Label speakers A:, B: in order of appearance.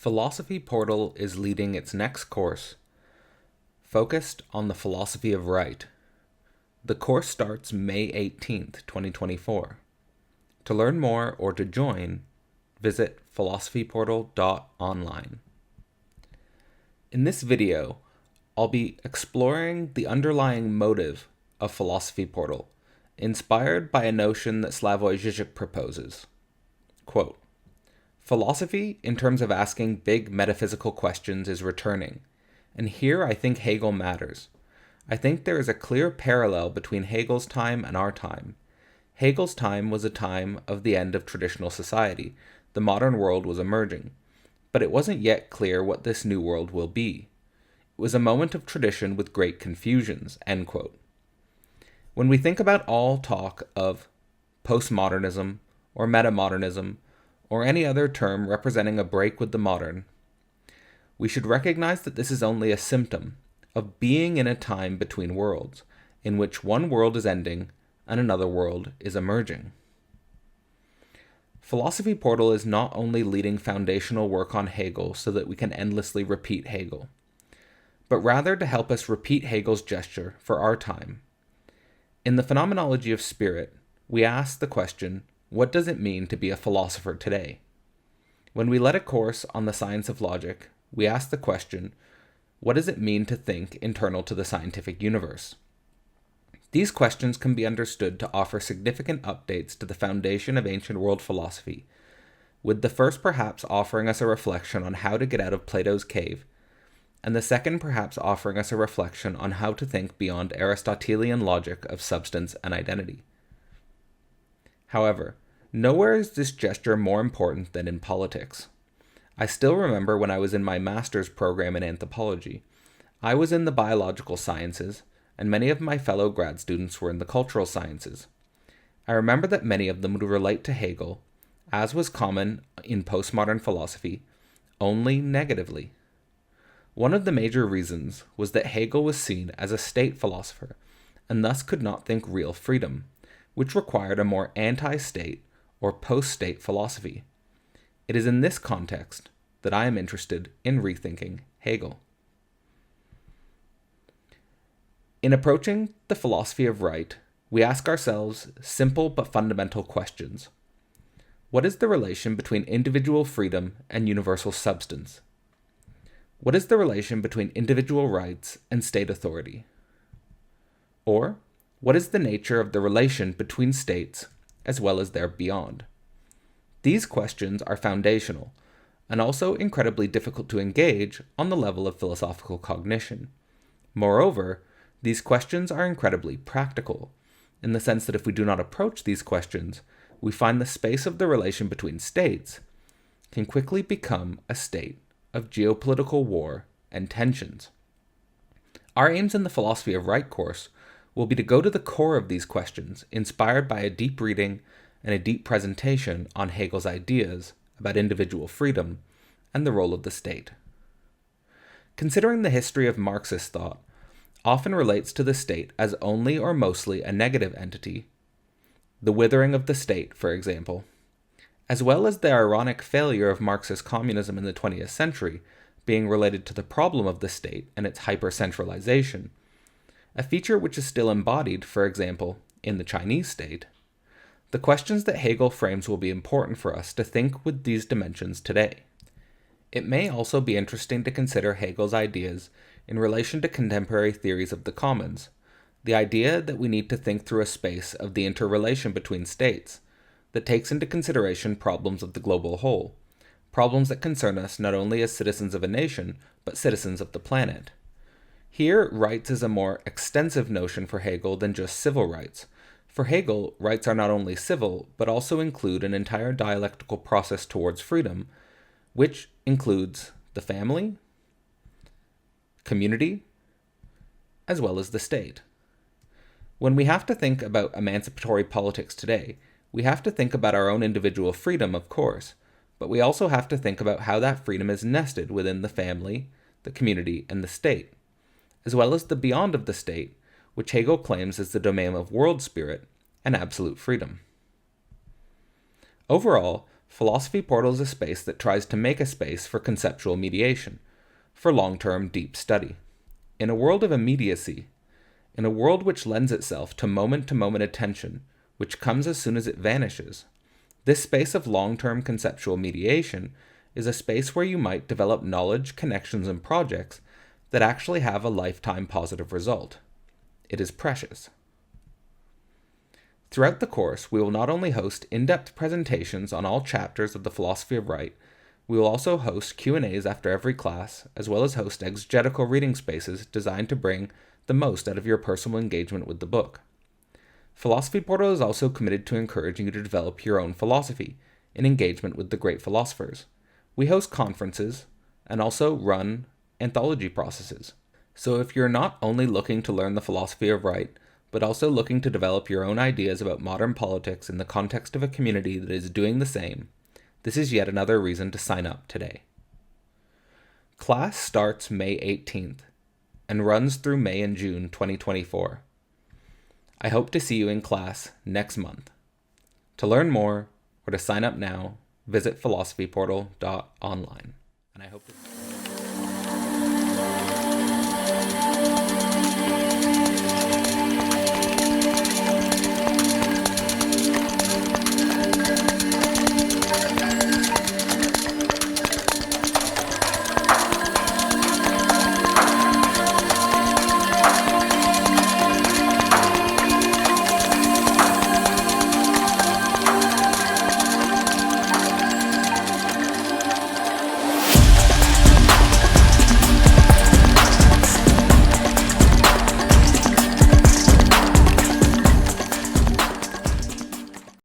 A: Philosophy Portal is leading its next course, focused on the philosophy of right. The course starts May 18th, 2024. To learn more or to join, visit philosophyportal.online. In this video, I'll be exploring the underlying motive of Philosophy Portal, inspired by a notion that Slavoj Žižek proposes. Quote, "Philosophy, in terms of asking big metaphysical questions, is returning, and here I think Hegel matters. I think there is a clear parallel between Hegel's time and our time. Hegel's time was a time of the end of traditional society. The modern world was emerging, but it wasn't yet clear what this new world will be. It was a moment of tradition with great confusions." End quote. When we think about all talk of postmodernism or metamodernism or any other term representing a break with the modern, we should recognize that this is only a symptom of being in a time between worlds, in which one world is ending and another world is emerging. Philosophy Portal is not only leading foundational work on Hegel so that we can endlessly repeat Hegel, but rather to help us repeat Hegel's gesture for our time. In the phenomenology of spirit, we ask the question, what does it mean to be a philosopher today? When we lead a course on the science of logic, we ask the question, what does it mean to think internal to the scientific universe? These questions can be understood to offer significant updates to the foundation of ancient world philosophy, with the first perhaps offering us a reflection on how to get out of Plato's cave, and the second perhaps offering us a reflection on how to think beyond Aristotelian logic of substance and identity. However, nowhere is this gesture more important than in politics. I still remember when I was in my master's program in anthropology. I was in the biological sciences, and many of my fellow grad students were in the cultural sciences. I remember that many of them would relate to Hegel, as was common in postmodern philosophy, only negatively. One of the major reasons was that Hegel was seen as a state philosopher, and thus could not think real freedom, which required a more anti-state or post-state philosophy. It is in this context that I am interested in rethinking Hegel. In approaching the philosophy of right, we ask ourselves simple but fundamental questions. What is the relation between individual freedom and universal substance? What is the relation between individual rights and state authority? Or, what is the nature of the relation between states as well as their beyond? These questions are foundational and also incredibly difficult to engage on the level of philosophical cognition. Moreover, these questions are incredibly practical, in the sense that if we do not approach these questions, we find the space of the relation between states can quickly become a state of geopolitical war and tensions. Our aims in the Philosophy of Right course will be to go to the core of these questions, inspired by a deep reading and a deep presentation on Hegel's ideas about individual freedom and the role of the state. Considering the history of Marxist thought often relates to the state as only or mostly a negative entity, the withering of the state, for example, as well as the ironic failure of Marxist communism in the 20th century being related to the problem of the state and its hyper-centralization, a feature which is still embodied, for example, in the Chinese state. The questions that Hegel frames will be important for us to think with these dimensions today. It may also be interesting to consider Hegel's ideas in relation to contemporary theories of the commons, the idea that we need to think through a space of the interrelation between states that takes into consideration problems of the global whole, problems that concern us not only as citizens of a nation, but citizens of the planet. Here, rights is a more extensive notion for Hegel than just civil rights. For Hegel, rights are not only civil, but also include an entire dialectical process towards freedom, which includes the family, community, as well as the state. When we have to think about emancipatory politics today, we have to think about our own individual freedom, of course, but we also have to think about how that freedom is nested within the family, the community, and the state, as well as the beyond of the state, which Hegel claims is the domain of world spirit and absolute freedom. Overall, Philosophy Portal is a space that tries to make a space for conceptual mediation, for long-term deep study. In a world of immediacy, in a world which lends itself to moment-to-moment attention, which comes as soon as it vanishes, this space of long-term conceptual mediation is a space where you might develop knowledge, connections, and projects that actually have a lifetime positive result. It is precious. Throughout the course, we will not only host in-depth presentations on all chapters of the philosophy of right, we will also host Q&As after every class, as well as host exegetical reading spaces designed to bring the most out of your personal engagement with the book. Philosophy Portal is also committed to encouraging you to develop your own philosophy in engagement with the great philosophers. We host conferences and also run anthology processes. So if you're not only looking to learn the philosophy of right, but also looking to develop your own ideas about modern politics in the context of a community that is doing the same, this is yet another reason to sign up today. Class starts May 18th and runs through May and June 2024. I hope to see you in class next month. To learn more or to sign up now, visit philosophyportal.online. And I hope